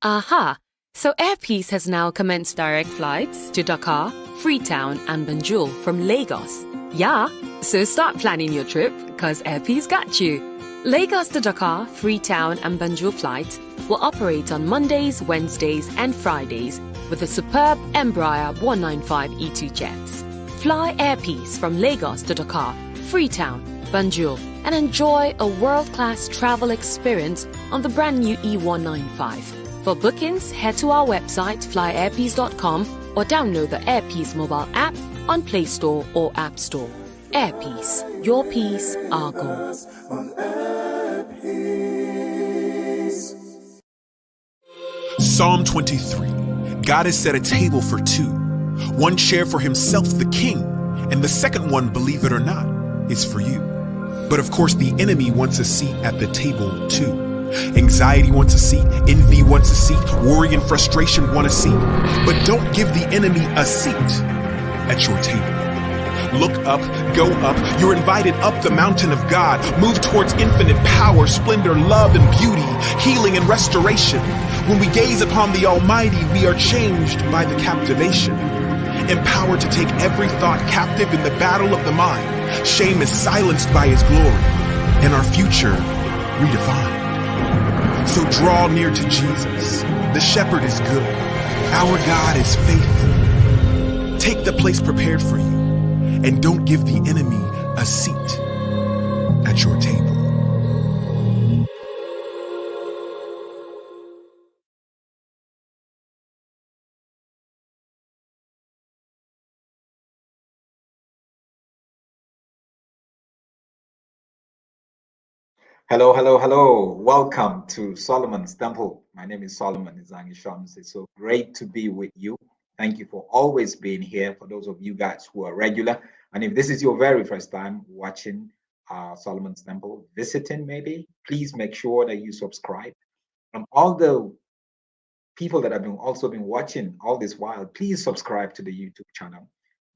Aha! So Air Peace has now commenced direct flights to Dakar, Freetown, and Banjul from Lagos. Yeah, so start planning your trip, cause Air Peace got you. Lagos to Dakar, Freetown, and Banjul flights will operate on Mondays, Wednesdays, and Fridays with the superb Embraer 195 E2 jets. Fly Air Peace from Lagos to Dakar, Freetown, Banjul, and enjoy a world-class travel experience on the brand new E195. For bookings, head to our website flyairpeace.com or download the Airpeace mobile app on Play Store or App Store. Airpeace, your peace, our goal. Psalm 23. God has set a table for two. One chair for himself, the king, and the second one, believe it or not, is for you. But of course, the enemy wants a seat at the table too. Anxiety wants a seat, envy wants a seat, worry and frustration want a seat. But don't give the enemy a seat at your table. Look up, go up, you're invited up the mountain of God. Move towards infinite power, splendor, love and beauty, healing and restoration. When we gaze upon the Almighty, we are changed by the captivation. Empowered to take every thought captive in the battle of the mind. Shame is silenced by his glory, and our future redefined. So draw near to Jesus. The shepherd is good. Our God is faithful. Take the place prepared for you, and don't give the enemy a seat at your table. Hello, hello, hello. Welcome to Solomon's Temple. My name is Solomon Izangi Shams. It's so great to be with you. Thank you for always being here. For those of you guys who are regular, and if this is your very first time watching Solomon's Temple, visiting maybe, please make sure that you subscribe. And all the people that have also been watching all this while, please subscribe to the YouTube channel.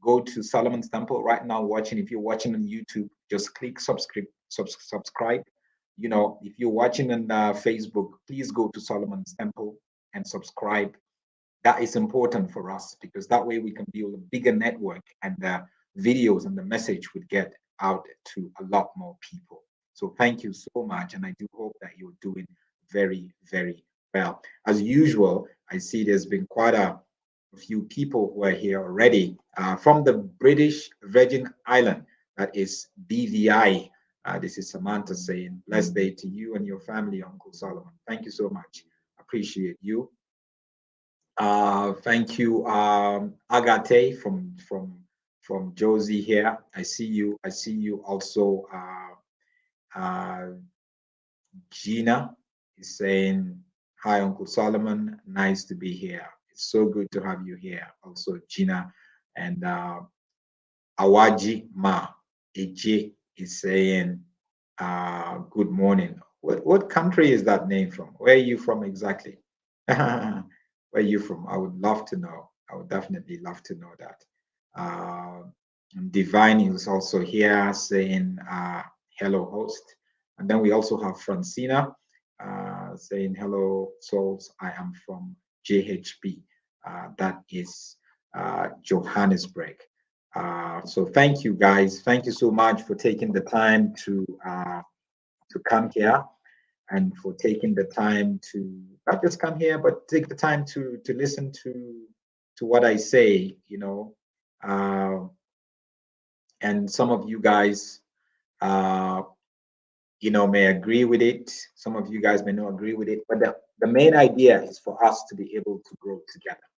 Go to Solomon's Temple right now watching. If you're watching on YouTube, just click subscribe. You know, if you're watching on Facebook, please go to Solomon's Temple and subscribe. That is important for us because that way we can build a bigger network and the videos and the message would get out to a lot more people. So thank you so much. And I do hope that you're doing very, very well. As usual, I see there's been quite a few people who are here already from the British Virgin Island. That is BVI. This is Samantha saying, blessed day to you and your family, Uncle Solomon. Thank you so much. Appreciate you. Thank you, Agate from Josie here. I see you. I see you also. Gina is saying, hi, Uncle Solomon. Nice to be here. It's so good to have you here. Also, Gina and Awaji Ma Eje is saying, good morning. What country is that name from? Where are you from exactly? Where are you from? I would love to know. I would definitely love to know that. Divine is also here saying, hello, host. And then we also have Francina saying, hello, souls. I am from JHB. That is Johannesburg. So thank you guys. Thank you so much for taking the time to come here and for taking the time to not just come here, but take the time to listen to what I say, you know. And some of you guys, you know, may agree with it. Some of you guys may not agree with it, but the main idea is for us to be able to grow together.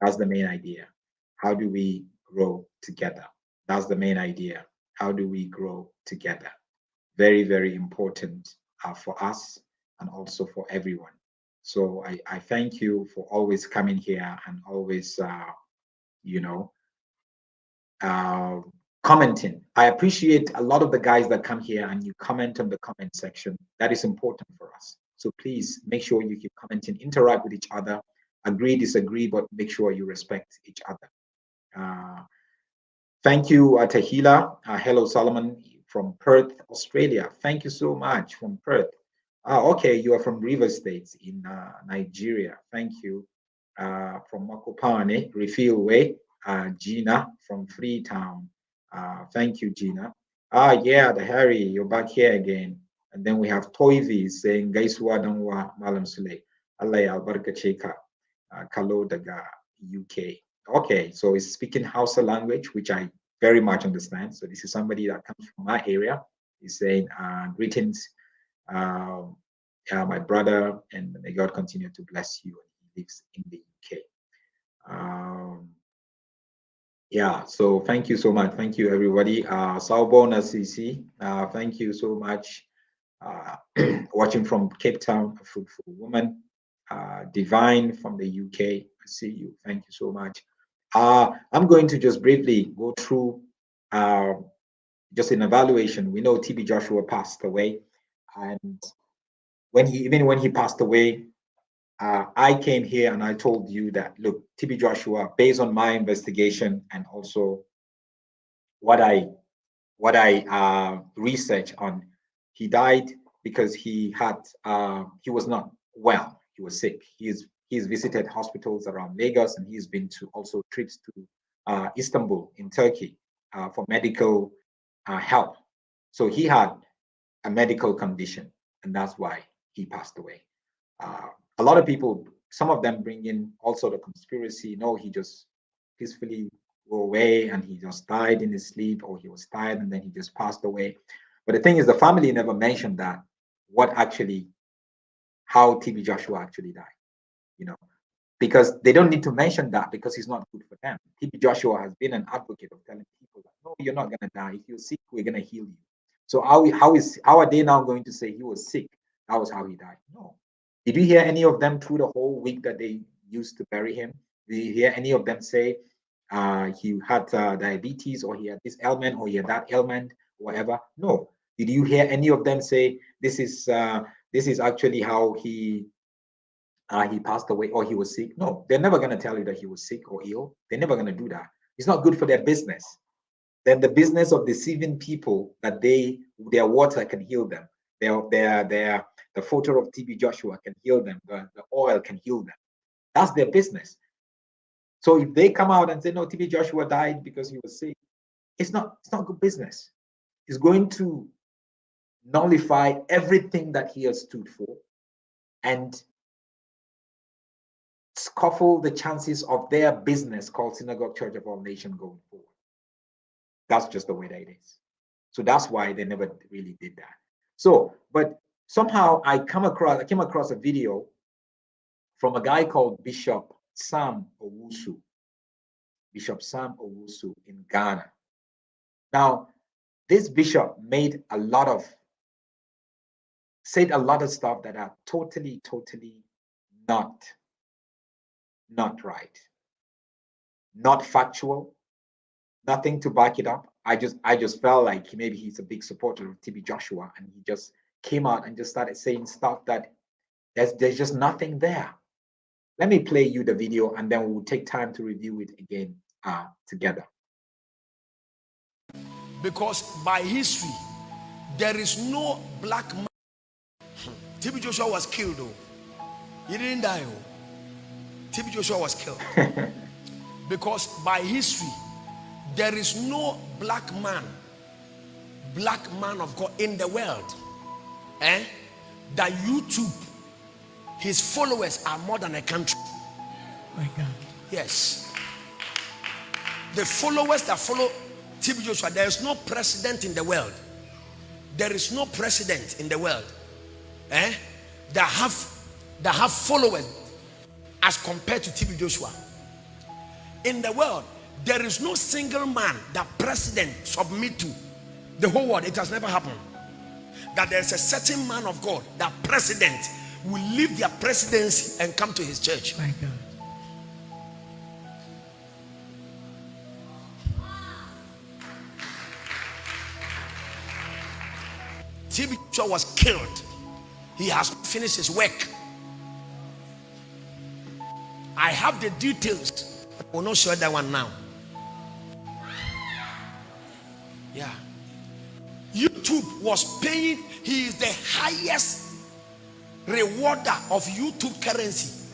That's the main idea. How do we grow together? That's the main idea. How do we grow together? Very, very important for us and also for everyone. So I thank you for always coming here and always, you know, commenting. I appreciate a lot of the guys that come here and you comment on the comment section. That is important for us. So please make sure you keep commenting, interact with each other, agree, disagree, but make sure you respect each other. Thank you, Tahila. Hello, Solomon from Perth, Australia. Thank you so much from Perth. Okay, you are from River State in Nigeria. Thank you. From Makopane, Refill Way, Gina from Freetown. Thank you, Gina. Yeah, the Harry, you're back here again. And then we have Toivi saying, Gaiswa Dangwa Malam Sule, Allah Albarka Cheka, Kalo Daga, UK. Okay, so it's speaking Hausa language, which I very much understand. So this is somebody that comes from my area. He's saying, greetings, my brother, and may God continue to bless you. He lives in the UK. Yeah, so thank you so much. Thank you, everybody. Sawbona CC, thank you so much. Watching from Cape Town, a fruitful woman. Divine from the UK, I see you. Thank you so much. I'm going to just briefly go through just an evaluation. We know TB Joshua passed away, and when he passed away, I came here and I told you that, look, TB Joshua, based on my investigation and also what I researched on, he died because he was not well. He was sick. He's visited hospitals around Lagos, and he's been to also trips to Istanbul in Turkey for medical help. So he had a medical condition, and that's why he passed away. A lot of people, some of them bring in also the conspiracy. No, he just peacefully go away and he just died in his sleep, or he was tired and then he just passed away. But the thing is, the family never mentioned that, how TB Joshua actually died, because they don't need to mention that, because he's not good for them. TB Joshua has been an advocate of telling people that, no, you're not going to die. If you're sick, we're going to heal you. So how are they now going to say he was sick? That was how he died? No. Did you hear any of them through the whole week that they used to bury him? Did you hear any of them say he had diabetes, or he had this ailment, or he had that ailment, whatever? No. Did you hear any of them say this is actually how he passed away, or he was sick? No, they're never going to tell you that he was sick or ill. They're never going to do that. It's not good for their business. Then the business of deceiving people that their water can heal them. The photo of TB Joshua can heal them. The oil can heal them. That's their business. So if they come out and say, no, TB Joshua died because he was sick, it's not good business. It's going to nullify everything that he has stood for and scuffle the chances of their business called Synagogue Church of All Nations going forward. That's just the way that it is. So that's why they never really did that. So, but somehow I came across a video from a guy called Bishop Sam Owusu. Bishop Sam Owusu in Ghana. Now, this bishop said a lot of stuff that are totally not right, not factual, nothing to back it up. I just felt like maybe he's a big supporter of TB Joshua, and he just came out and just started saying stuff that there's just nothing there. Let me play you the video, and then we'll take time to review it again together. Because by history, there is no black man. TB Joshua was killed, though. He didn't die. TB Joshua was killed. Because by history, there is no black man of God in the world. That YouTube, his followers are more than a country. My God. Yes. The followers that follow TB Joshua, there is no president in the world. There is no president in the world that have followers as compared to TB Joshua. In the world, there is no single man that president submit to. The whole world, it has never happened. That there's a certain man of God that president will leave their presidency and come to his church. My God. TB Joshua was killed. He has finished his work. I have the details. I will not share that one now. Yeah. YouTube was paying. He is the highest rewarder of YouTube currency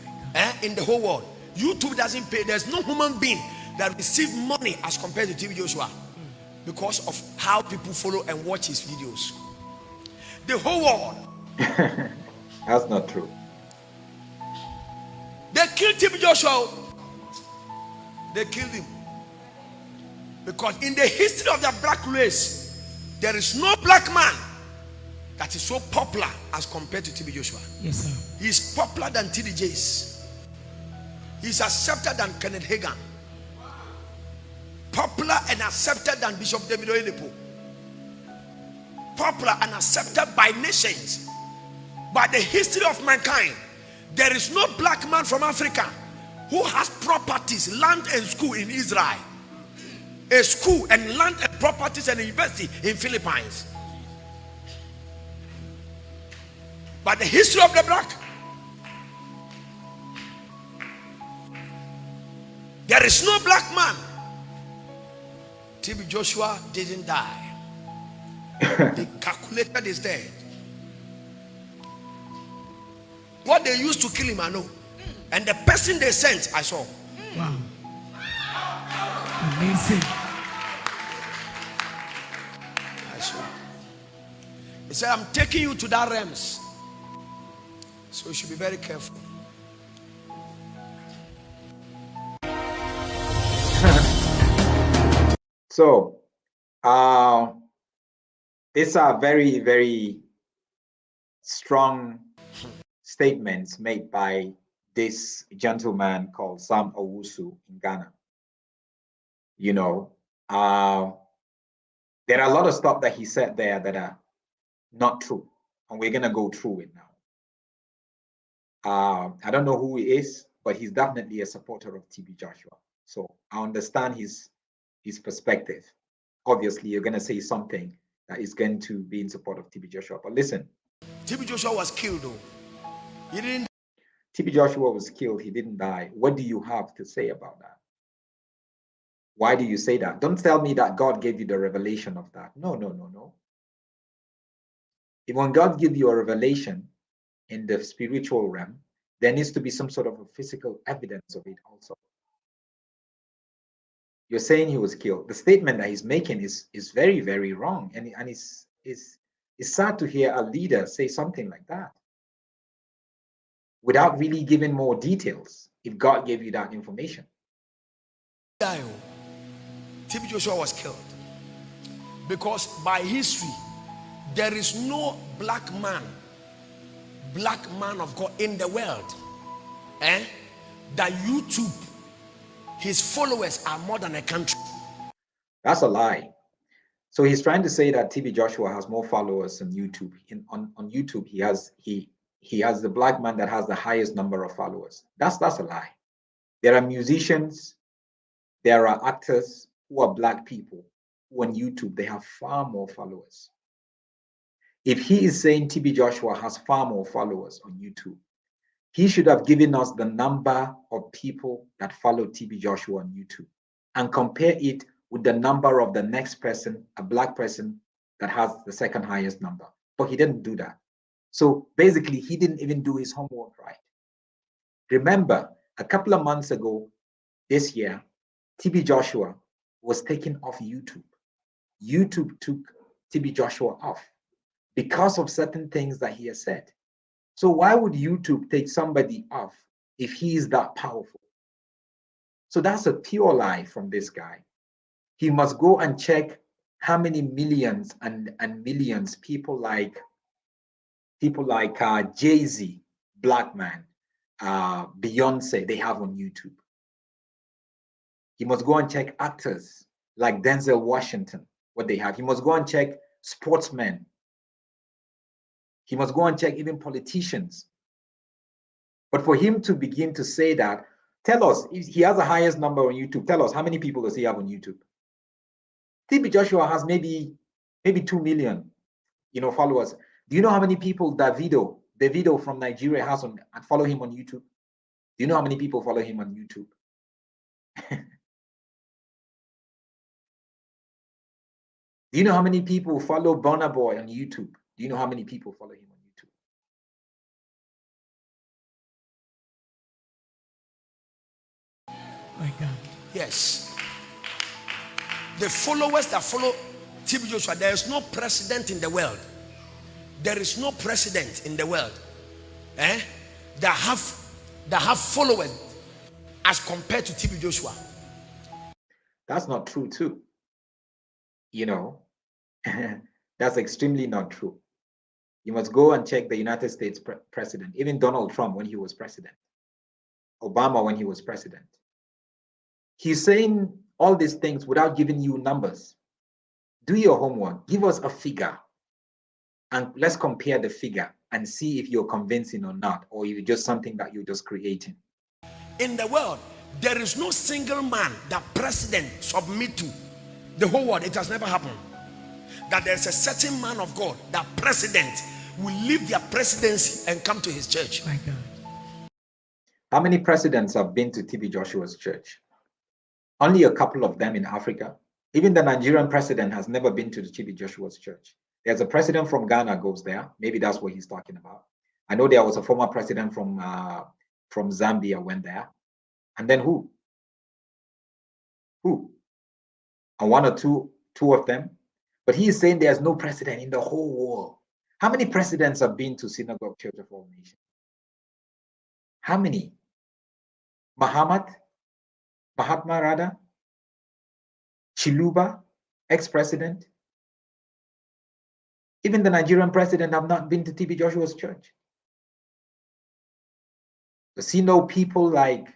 in the whole world. YouTube doesn't pay. There's no human being that receives money as compared to TB Joshua because of how people follow and watch his videos. The whole world. That's not true. They killed TB Joshua. They killed him. Because in the history of the black race, there is no black man that is so popular as compared to TB Joshua. Yes, sir. He is popular than TD Jakes. He is accepted than Kenneth Hagin. Popular and accepted than Bishop David Oyedepo. Popular and accepted by nations. By the history of mankind, there is no black man from Africa who has properties, land and school in Israel. A school and land and properties and a university in Philippines. But the history of the black, there is no black man. TB Joshua didn't die. They calculated his death. What they used to kill him, I know. And the person they sent, I saw. Wow. Amazing. I saw. He said, I'm taking you to that realms. So you should be very careful. So, these are very, very strong statements made by this gentleman called Sam Owusu in Ghana. You know, there are a lot of stuff that he said there that are not true, and we're gonna go through it now. I don't know who he is, but he's definitely a supporter of TB Joshua. So I understand his perspective. Obviously, you're gonna say something that is going to be in support of TB Joshua. But listen, TB Joshua was killed though. He didn't. TB Joshua was killed. He didn't die. What do you have to say about that? Why do you say that? Don't tell me that God gave you the revelation of that. No, no, no, no. If when God gives you a revelation in the spiritual realm, there needs to be some sort of a physical evidence of it also. You're saying he was killed. The statement that he's making is very, very wrong. And it's sad to hear a leader say something like that without really giving more details if God gave you that information. TB Joshua was killed because by history there is no black man of God in the world that YouTube, his followers are more than a country. That's a lie. So he's trying to say that TB Joshua has more followers on YouTube. On YouTube he has the black man that has the highest number of followers. That's a lie. There are musicians, there are actors who are black people who on YouTube they have far more followers. If he is saying TB Joshua has far more followers on YouTube, he should have given us the number of people that follow TB Joshua on YouTube and compare it with the number of the next person, a black person that has the second highest number. But he didn't do that. So basically, he didn't even do his homework right. Remember, a couple of months ago, this year, TB Joshua was taken off YouTube. YouTube took TB Joshua off because of certain things that he has said. So why would YouTube take somebody off if he is that powerful? So that's a pure lie from this guy. He must go and check how many millions and millions people like Jay-Z, Black Man, Beyonce, they have on YouTube. He must go and check actors like Denzel Washington, what they have. He must go and check sportsmen. He must go and check even politicians. But for him to begin to say that, tell us, if he has the highest number on YouTube, tell us, how many people does he have on YouTube? TB Joshua has maybe 2 million, followers. Do you know how many people Davido from Nigeria has on and follow him on YouTube? Do you know how many people follow him on YouTube? Do you know how many people follow Burna Boy on YouTube? Do you know how many people follow him on YouTube? My God. Yes. The followers that follow TB Joshua, there is no president in the world. There is no president in the world that have followers as compared to TB Joshua. That's not true too. That's extremely not true. You must go and check the United States president, even Donald Trump when he was president, Obama when he was president. He's saying all these things without giving you numbers. Do your homework, give us a figure, and let's compare the figure and see if you're convincing or not, or if it's just something that you're just creating. In the world, there is no single man that president submit to. The whole world, it has never happened. That there's a certain man of God that president will leave their presidency and come to his church. My God. How many presidents have been to TB Joshua's church? Only a couple of them in Africa. Even the Nigerian president has never been to the TB Joshua's church. There's a president from Ghana goes there. Maybe that's what he's talking about. I know there was a former president from Zambia went there. And then who? And one or two of them. But he is saying there's no president in the whole world. How many presidents have been to Synagogue Church of All Nations? How many? Mahatma Rada? Chiluba, ex-president? Even the Nigerian president have not been to TB Joshua's church. Does he know people like,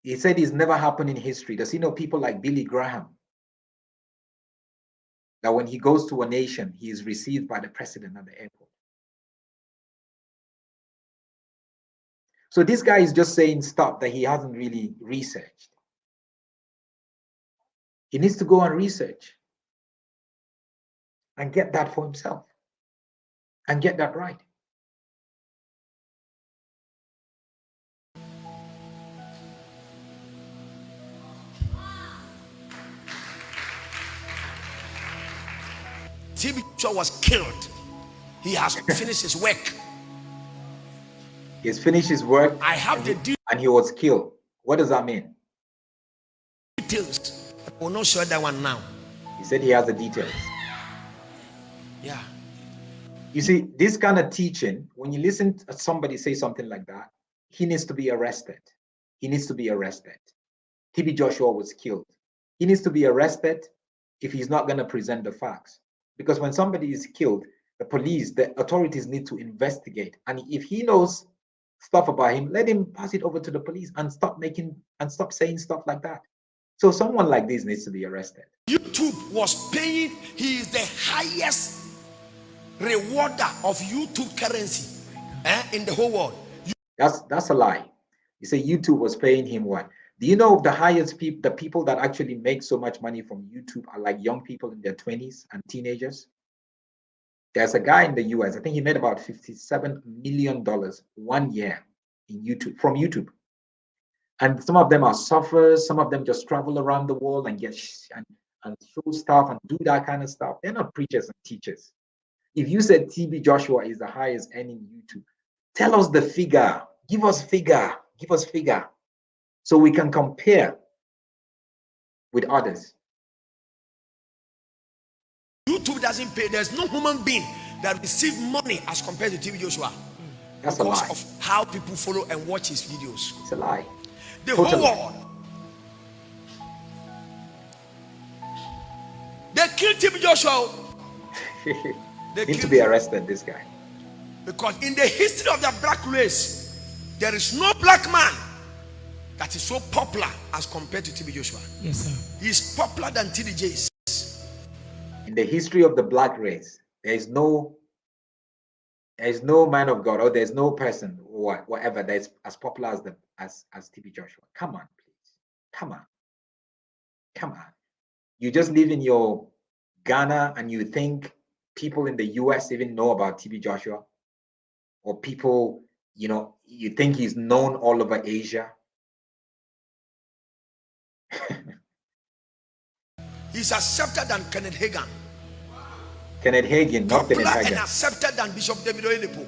he said it's never happened in history. Does he know people like Billy Graham? That when he goes to a nation, he is received by the president at the airport. So this guy is just saying stuff that he hasn't really researched. He needs to go and research and get that for himself and get that right. TB Joshua was killed. He has finished his work. He's finished his work. I have and he was killed. What does that mean? Details. I will not share that one now. He said he has the details. Yeah. You see, this kind of teaching, when you listen to somebody say something like that, he needs to be arrested. He needs to be arrested. TB Joshua was killed. He needs to be arrested if he's not going to present the facts. Because when somebody is killed, the police, the authorities need to investigate. And if he knows stuff about him, let him pass it over to the police and stop saying stuff like that. So someone like this needs to be arrested. YouTube was paying, he is the highest rewarder of YouTube currency in the whole world. That's a lie. You say YouTube was paying him what? Do you know the highest people, the people that actually make so much money from YouTube are like young people in their 20s and teenagers? There's a guy in the US, I think he made about $57 million 1 year in YouTube, from YouTube. And some of them are surfers, some of them just travel around the world and get and show stuff and do that kind of stuff. They're not preachers and teachers. If you said TB Joshua is the highest earning YouTube, tell us the figure. Give us figure. Give us figure. So we can compare with others. YouTube doesn't pay. There's no human being that receives money as compared to TB Joshua. That's a lie. Because of how people follow and watch his videos. It's a lie. The whole world. They killed TB Joshua. They need to be arrested, this guy. Because in the history of the black race, there is no black man that is so popular as compared to TB Joshua. Yes, sir. He's popular than TDJs. In the history of the black race, there is no man of God, or there's no person or whatever that is as popular as TB Joshua. Come on, please. Come on. You just live in your Ghana and you think people in the US even know about TB Joshua? Or people, you think he's known all over Asia? He's accepted than Kenneth Hagin. Kenneth Hagin, not Kenneth Popular and Hagin. accepted than Bishop David Oyedepo.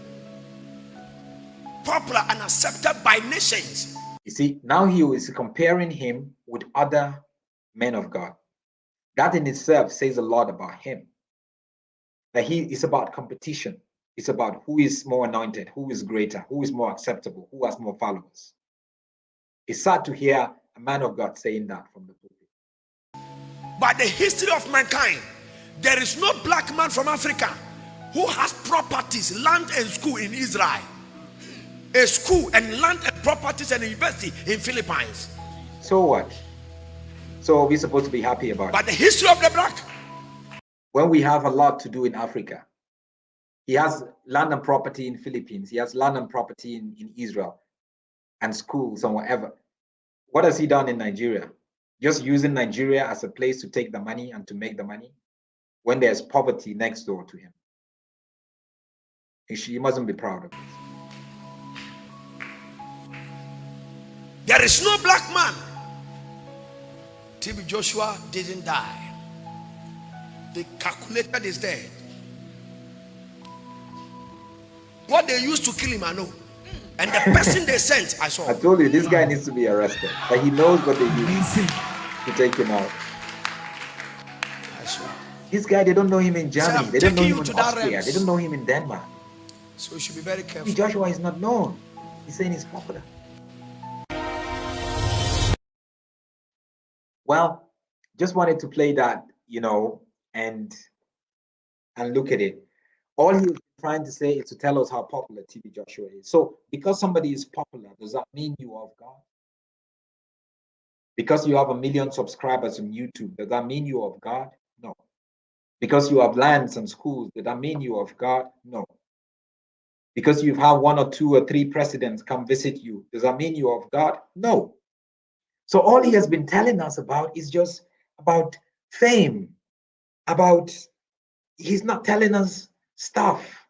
Popular and accepted by nations. You see, now he is comparing him with other men of God. That in itself says a lot about him. That he is about competition. It's about who is more anointed, who is greater, who is more acceptable, who has more followers. It's sad to hear a man of God saying that from the pulpit. By the history of mankind, there is no black man from Africa who has properties, land and school in Israel. A school and land and properties and university in Philippines. So what? So we're supposed to be happy about it. But the history of the black. When we have a lot to do in Africa, he has land and property in Philippines. He has land and property in Israel and schools and whatever. What has he done in Nigeria? Just using Nigeria as a place to take the money and to make the money when there's poverty next door to him. He mustn't be proud of this. There is no black man. TB Joshua didn't die. They calculated his death. What they used to kill him, I know. And the person they sent, I saw. I told you, this guy needs to be arrested. But he knows what they use to take him out. I saw. This guy, they don't know him in Germany. So they don't know him you in to that Austria. realms. They don't know him in Denmark. So we should be very careful. Joshua is not known. He's saying he's popular. Well, just wanted to play that, and look at it. All he's trying to say is to tell us how popular TB Joshua is. So because somebody is popular, does that mean you are of God? Because you have 1 million subscribers on YouTube, does that mean you are of God? No. Because you have lands and schools, does that mean you are of God? No. Because you've had 1 or 2 or 3 presidents come visit you, does that mean you are of God? No. So all he has been telling us about is just about fame, he's not telling us stuff.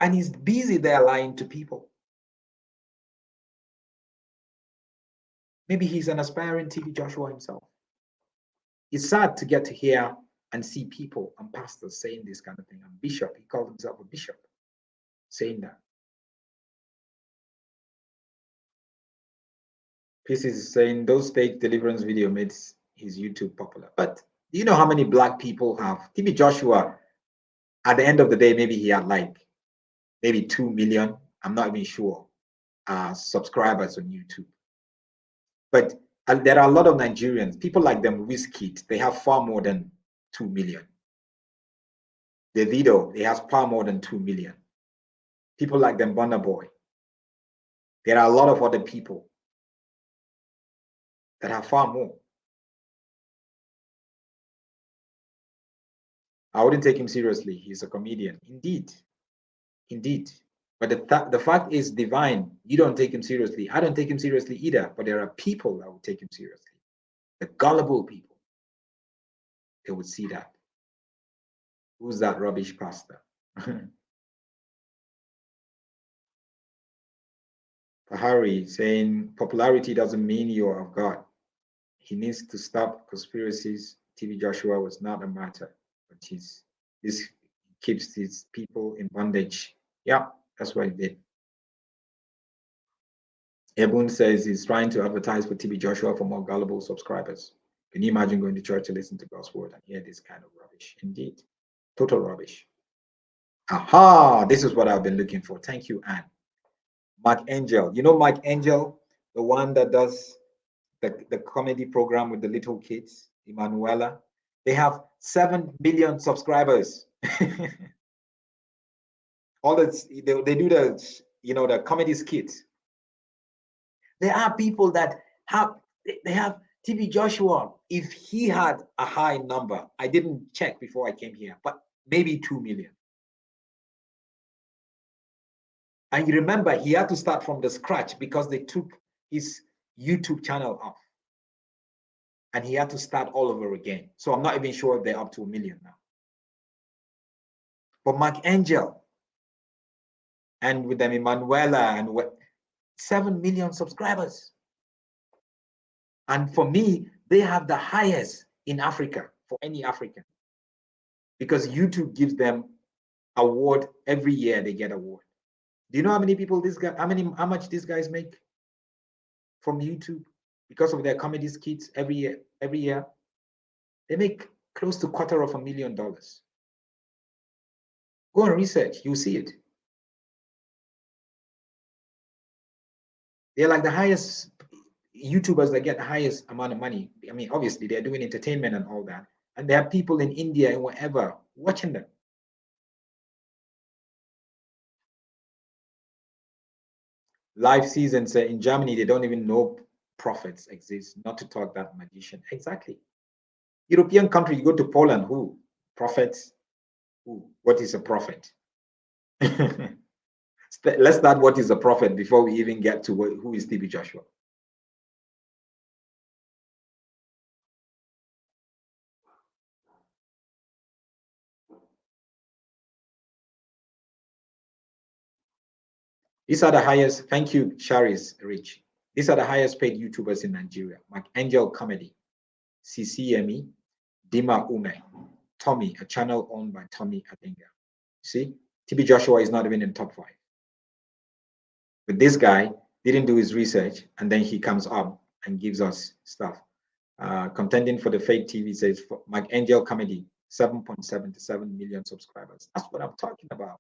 And he's busy there lying to people. Maybe he's an aspiring TB Joshua himself. It's sad to get to hear and see people and pastors saying this kind of thing. And bishop, he called himself a bishop, saying that. Pieces is saying those fake deliverance video made his YouTube popular. But do you know how many black people have? TB Joshua, at the end of the day, maybe he had maybe 2 million, I'm not even sure, subscribers on YouTube. But there are a lot of Nigerians, people like them, Wizkid, they have far more than 2 million. Davido, they have far more than 2 million. People like them, Burna Boy. There are a lot of other people that have far more. I wouldn't take him seriously. He's a comedian. Indeed. Indeed. But the fact is, divine, you don't take him seriously. I don't take him seriously either. But there are people that will take him seriously. The gullible people. They would see that. Who's that rubbish pastor? Harry saying popularity doesn't mean you're of God. He needs to stop conspiracies. TB Joshua was not a martyr, but this keeps these people in bondage. Yeah, that's what he did. Ebun says he's trying to advertise for TB Joshua for more gullible subscribers. Can you imagine going to church to listen to God's word and hear this kind of rubbish? Indeed, total rubbish. Aha, this is what I've been looking for. Thank you, Anne. Mark Angel. You know Mark Angel, the one that does the comedy program with the little kids, Emanuela? They have 7 million subscribers. All this, they do the comedy skits. There are people that have TB Joshua. If he had a high number, I didn't check before I came here, but maybe 2 million. And you remember, he had to start from the scratch because they took his YouTube channel off. And he had to start all over again. So I'm not even sure if they're up to 1 million now. But Mark Angel, and with them Emanuela, and 7 million subscribers. And for me, they have the highest in Africa for any African. Because YouTube gives them award every year. They get award. Do you know how many people how much these guys make? from YouTube because of their comedy skits every year. They make close to $250,000. Go and research, you'll see it. They're like the highest YouTubers that get the highest amount of money. I mean, obviously they're doing entertainment and all that. And there are people in India and wherever watching them. Live seasons in Germany, they don't even know prophets exist, not to talk that magician. Exactly. European country, you go to Poland, who? Prophets? Who? What is a prophet? Let's start what is a prophet before we even get to who is TB Joshua. These are the highest, thank you, Charis Rich. These are the highest paid YouTubers in Nigeria. Mark Angel Comedy, CCME, Dima Ume, Tommy, a channel owned by Tommy Adenga. See, TB Joshua is not even in top 5. But this guy didn't do his research, and then he comes up and gives us stuff. Contending for the fake TV says, Mark Angel Comedy, 7.77 million subscribers. That's what I'm talking about.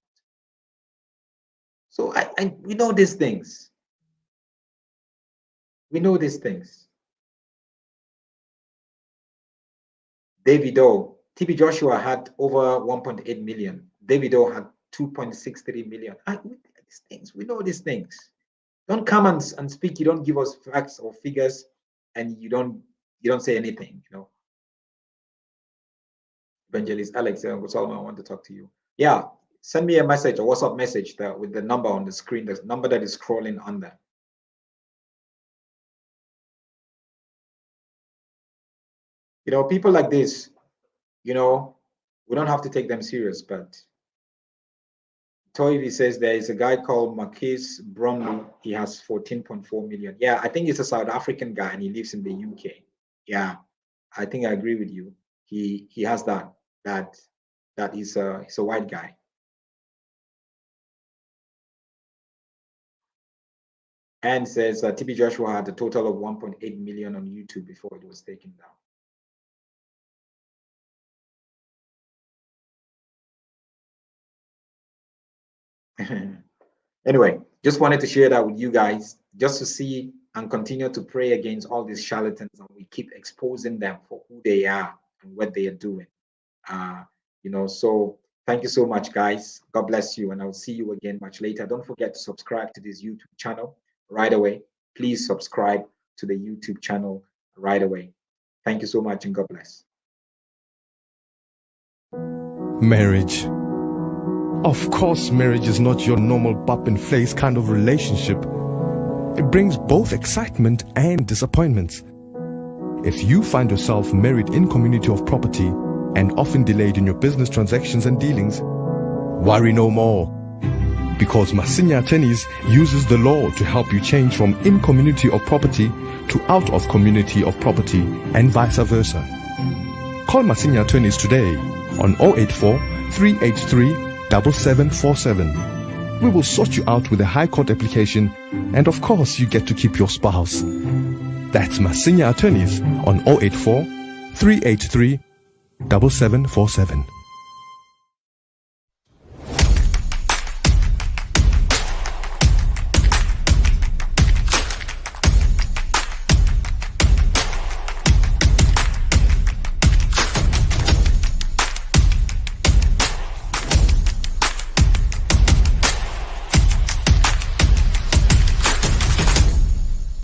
So we know these things. We know these things. Davido, TB Joshua had over 1.8 million. Davido had 2.63 million. These things, we know these things. Don't come and speak. You don't give us facts or figures, and you don't say anything. You know. Evangelist Alex, Solomon, I want to talk to you. Yeah, send me a message, a WhatsApp message with the number on the screen, the number that is scrolling under. You know, people like this, you know, we don't have to take them serious, but Toyvi says there is a guy called Marquis Bromley. He has 14.4 million. Yeah, I think he's a South African guy and he lives in the UK. Yeah, I think I agree with you. He has that he's a white guy. And says TB Joshua had a total of 1.8 million on YouTube before it was taken down. Anyway, just wanted to share that with you guys, just to see and continue to pray against all these charlatans, and we keep exposing them for who they are and what they are doing. You know, so thank you so much, guys. God bless you, and I'll see you again much later. Don't forget to subscribe to this YouTube channel right away. Please subscribe to the YouTube channel right away. Thank you so much, and God bless. Marriage. Of course, marriage is not your normal bump and face kind of relationship. It brings both excitement and disappointments. If you find yourself married in community of property and often delayed in your business transactions and dealings, worry no more. Because Masinya Attorneys uses the law to help you change from in community of property to out of community of property and vice versa. Call Masinya Attorneys today on 084 383 7747. We will sort you out with a high court application, and of course you get to keep your spouse. That's Masinya Attorneys on 084 383 7747.